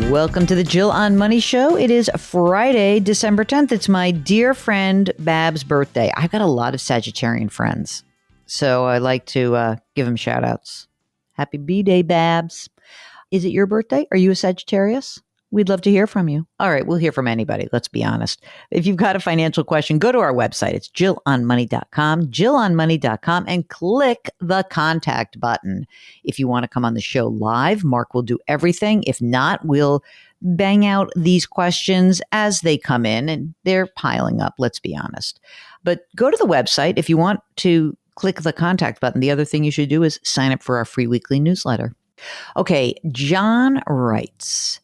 Welcome to the Jill on Money Show. It is Friday, December 10th. It's my dear friend Bab's birthday. I've got a lot of Sagittarian friends, so I like to give them shout outs. Happy B-Day, Babs. Is it your birthday? Are you a Sagittarius? We'd love to hear from you. All right, we'll hear from anybody. Let's be honest. If you've got a financial question, go to our website. It's jillonmoney.com, jillonmoney.com, and click the contact button. If you want to come on the show live, Mark will do everything. If not, we'll bang out these questions as they come in, and they're piling up, let's be honest. But go to the website. If you want to click the contact button, the other thing you should do is sign up for our free weekly newsletter. Okay, John writes...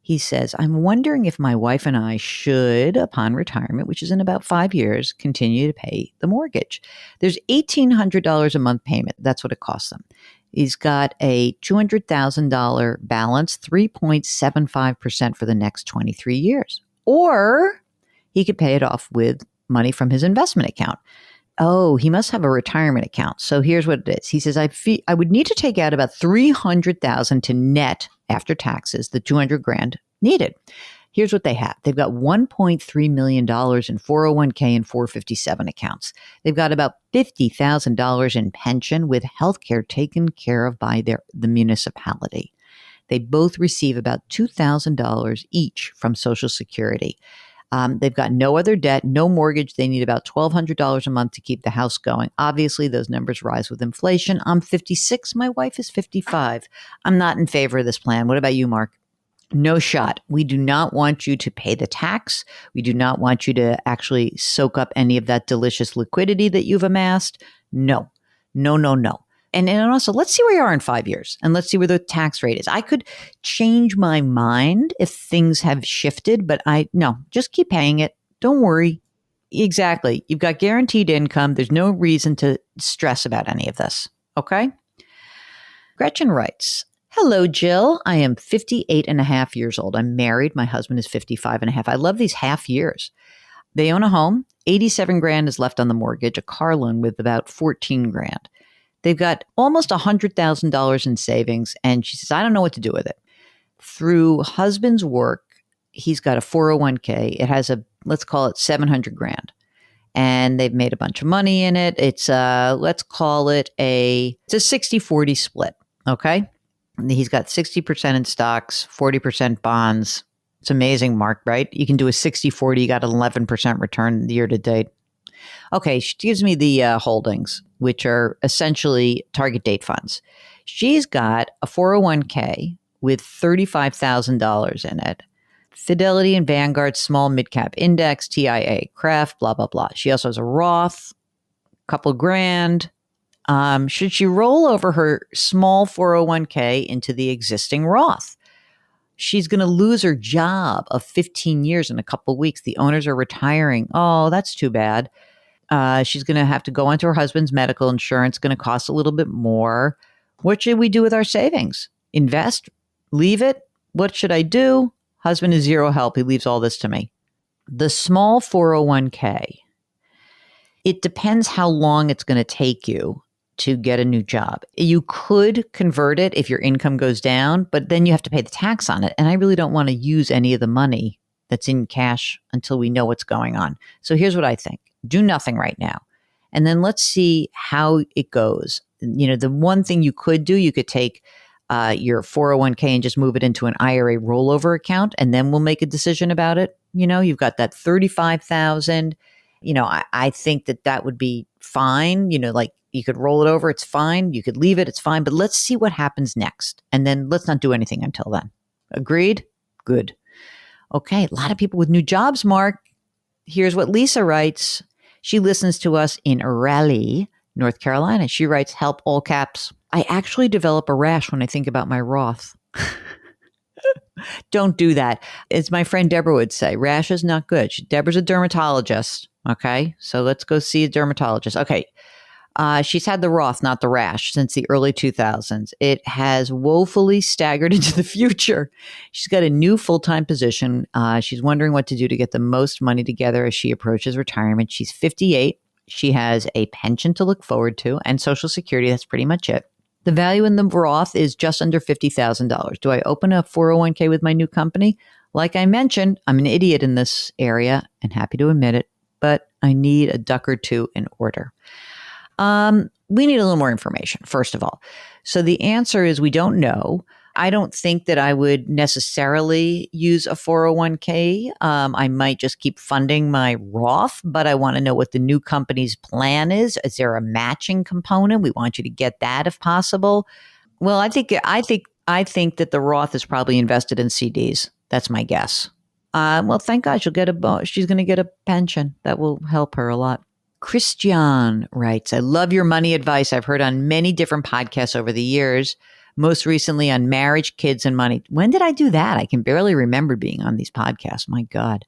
He says, I'm wondering if my wife and I should, upon retirement, which is in about 5 years, continue to pay the mortgage. There's $1,800 a month payment. That's what it costs them. He's got a $200,000 balance, 3.75% for the next 23 years. Or he could pay it off with money from his investment account. Oh, he must have a retirement account. So here's what it is. He says, I would need to take out about $300,000 to net after taxes, the $200,000 needed. Here's what they have. They've got $1.3 million in 401k and 457 accounts. They've got about $50,000 in pension with healthcare taken care of by the municipality. They both receive about $2,000 each from Social Security. They've got no other debt, no mortgage. They need about $1,200 a month to keep the house going. Obviously, those numbers rise with inflation. I'm 56. My wife is 55. I'm not in favor of this plan. What about you, Mark? No shot. We do not want you to pay the tax. We do not want you to actually soak up any of that delicious liquidity that you've amassed. No, no, no, no. And also, let's see where you are in 5 years, and let's see where the tax rate is. I could change my mind if things have shifted, but no, just keep paying it. Don't worry. Exactly. You've got guaranteed income. There's no reason to stress about any of this. Okay? Gretchen writes, hello, Jill. I am 58 and a half years old. I'm married. My husband is 55 and a half. I love these half years. They own a home. $87,000 is left on the mortgage, a car loan with about $14,000. They've got almost $100,000 in savings, and she says, I don't know what to do with it. Through husband's work, he's got a 401k. It has let's call it $700,000, and they've made a bunch of money in it. It's let's call it it's a 60-40 split. Okay. He's got 60% in stocks, 40% bonds. It's amazing, Mark, right? You can do a 60-40. You got an 11% return year to date. Okay, she gives me the holdings, which are essentially target date funds. She's got a 401k with $35,000 in it. Fidelity and Vanguard Small Midcap Index, TIA, Kraft, blah, blah, blah. She also has a Roth, a couple grand. Should she roll over her small 401k into the existing Roth? She's going to lose her job of 15 years in a couple of weeks. The owners are retiring. Oh, that's too bad. She's going to have to go onto her husband's medical insurance, going to cost a little bit more. What should we do with our savings? Invest? Leave it? What should I do? Husband is zero help. He leaves all this to me. The small 401k, it depends how long it's going to take you to get a new job. You could convert it if your income goes down, but then you have to pay the tax on it. And I really don't want to use any of the money that's in cash until we know what's going on. So here's what I think. Do nothing right now. And then let's see how it goes. You know, the one thing you could do, you could take your 401k and just move it into an IRA rollover account, and then we'll make a decision about it. You know, you've got that $35,000. You know, I think that would be fine. You know, like you could roll it over. It's fine. You could leave it. It's fine. But let's see what happens next. And then let's not do anything until then. Agreed? Good. Okay. A lot of people with new jobs, Mark. Here's what Lisa writes. She listens to us in Raleigh, North Carolina. She writes, help, all caps. I actually develop a rash when I think about my Roth. Don't do that. As my friend Deborah would say, rash is not good. Deborah's a dermatologist. Okay. So let's go see a dermatologist. Okay. She's had the Roth, not the rash, since the early 2000s. It has woefully staggered into the future. She's got a new full-time position. She's wondering what to do to get the most money together as she approaches retirement. She's 58. She has a pension to look forward to and Social Security. That's pretty much it. The value in the Roth is just under $50,000. Do I open a 401k with my new company? Like I mentioned, I'm an idiot in this area and happy to admit it, but I need a duck or two in order. We need a little more information, first of all. So the answer is we don't know. I don't think that I would necessarily use a 401k. I might just keep funding my Roth, but I want to know what the new company's plan is. Is there a matching component? We want you to get that if possible. Well, I think that the Roth is probably invested in CDs. That's my guess. Well, thank God she's going to get a pension. That will help her a lot. Christian writes, I love your money advice I've heard on many different podcasts over the years, most recently on marriage, kids, and money. When did I do that? I can barely remember being on these podcasts. My God.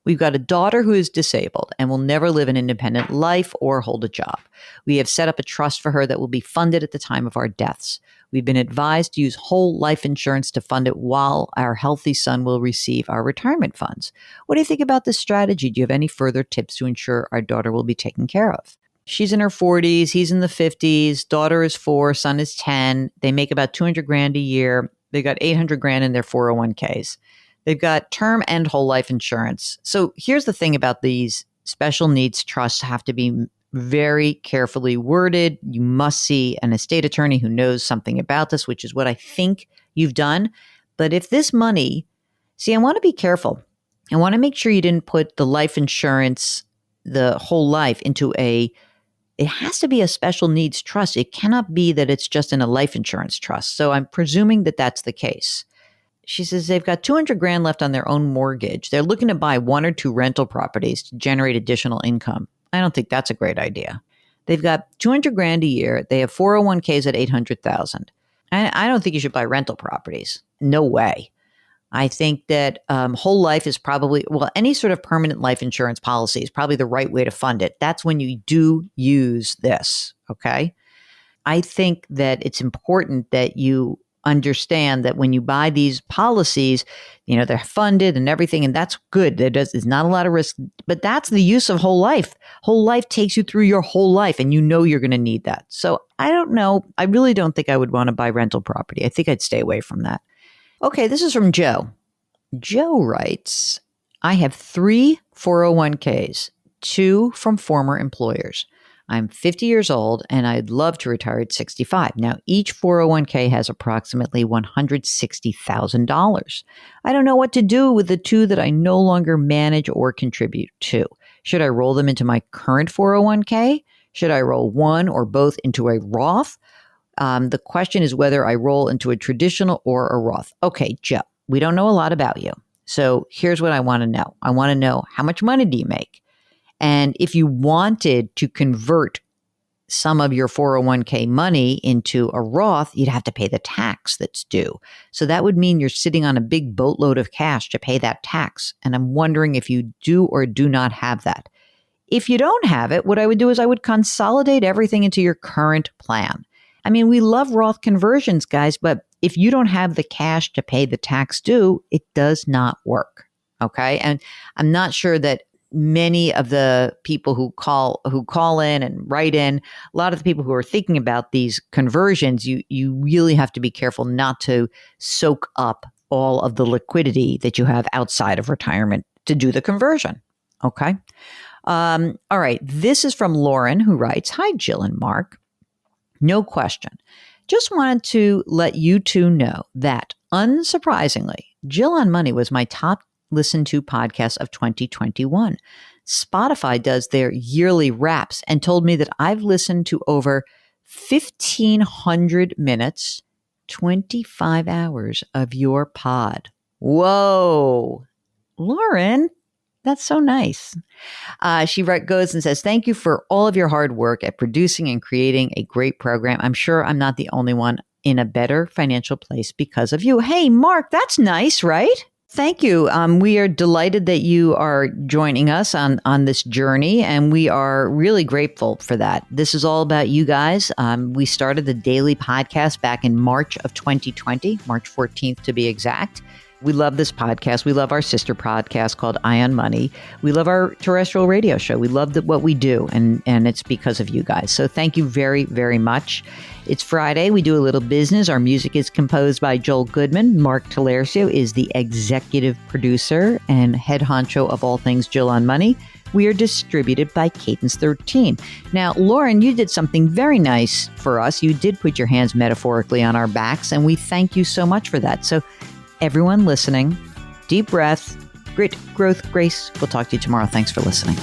We've got a daughter who is disabled and will never live an independent life or hold a job. We have set up a trust for her that will be funded at the time of our deaths. We've been advised to use whole life insurance to fund it while our healthy son will receive our retirement funds. What do you think about this strategy? Do you have any further tips to ensure our daughter will be taken care of? She's in her 40s. He's in the 50s. Daughter is 4. Son is 10. They make about $200,000 a year. They got $800,000 in their 401ks. They've got term and whole life insurance. So here's the thing about these special needs trusts have to be very carefully worded. You must see an estate attorney who knows something about this, which is what I think you've done. But if this money, I want to be careful. I want to make sure you didn't put the life insurance, the whole life it has to be a special needs trust. It cannot be that it's just in a life insurance trust. So I'm presuming that that's the case. She says they've got $200,000 left on their own mortgage. They're looking to buy 1 or 2 rental properties to generate additional income. I don't think that's a great idea. They've got $200,000 a year. They have 401ks at $800,000. I don't think you should buy rental properties. No way. I think that whole life is probably, any sort of permanent life insurance policy is probably the right way to fund it. That's when you do use this. Okay. I think that it's important that you understand that when you buy these policies, they're funded and everything, and that's good. There's not a lot of risk, but that's the use of whole life. Whole life takes you through your whole life, and you're going to need that. So I don't know. I really don't think I would want to buy rental property. I think I'd stay away from that. Okay, this is from Joe. Joe writes, I have 3 401ks, 2 from former employers. I'm 50 years old and I'd love to retire at 65. Now, each 401k has approximately $160,000. I don't know what to do with the 2 that I no longer manage or contribute to. Should I roll them into my current 401k? Should I roll one or both into a Roth? The question is whether I roll into a traditional or a Roth. Okay, Joe, we don't know a lot about you. So here's what I want to know. I want to know, how much money do you make? And if you wanted to convert some of your 401k money into a Roth, you'd have to pay the tax that's due. So that would mean you're sitting on a big boatload of cash to pay that tax. And I'm wondering if you do or do not have that. If you don't have it, what I would do is I would consolidate everything into your current plan. I mean, we love Roth conversions, guys, but if you don't have the cash to pay the tax due, it does not work. Okay. And I'm not sure that many of the people who call in and write in, a lot of the people who are thinking about these conversions, you really have to be careful not to soak up all of the liquidity that you have outside of retirement to do the conversion. Okay. All right. This is from Lauren, who writes, Hi, Jill and Mark. No question. Just wanted to let you two know that, unsurprisingly, Jill on Money was my top listened to podcast of 2021. Spotify does their yearly wraps and told me that I've listened to over 1,500 minutes, 25 hours of your pod. Whoa. Lauren, that's so nice. She goes and says, thank you for all of your hard work at producing and creating a great program. I'm sure I'm not the only one in a better financial place because of you. Hey, Mark, that's nice, right? Thank you. We are delighted that you are joining us on this journey, and we are really grateful for that. This is all about you guys. We started the daily podcast back in March of 2020, March 14th to be exact. We love this podcast. We love our sister podcast called Eye on Money. We love our terrestrial radio show. We love what we do, and it's because of you guys. So thank you very, very much. It's Friday. We do a little business. Our music is composed by Joel Goodman. Mark Talercio is the executive producer and head honcho of all things Jill on Money. We are distributed by Cadence 13. Now, Lauren, you did something very nice for us. You did put your hands metaphorically on our backs, and we thank you so much for that. So everyone listening, deep breath, grit, growth, grace. We'll talk to you tomorrow. Thanks for listening.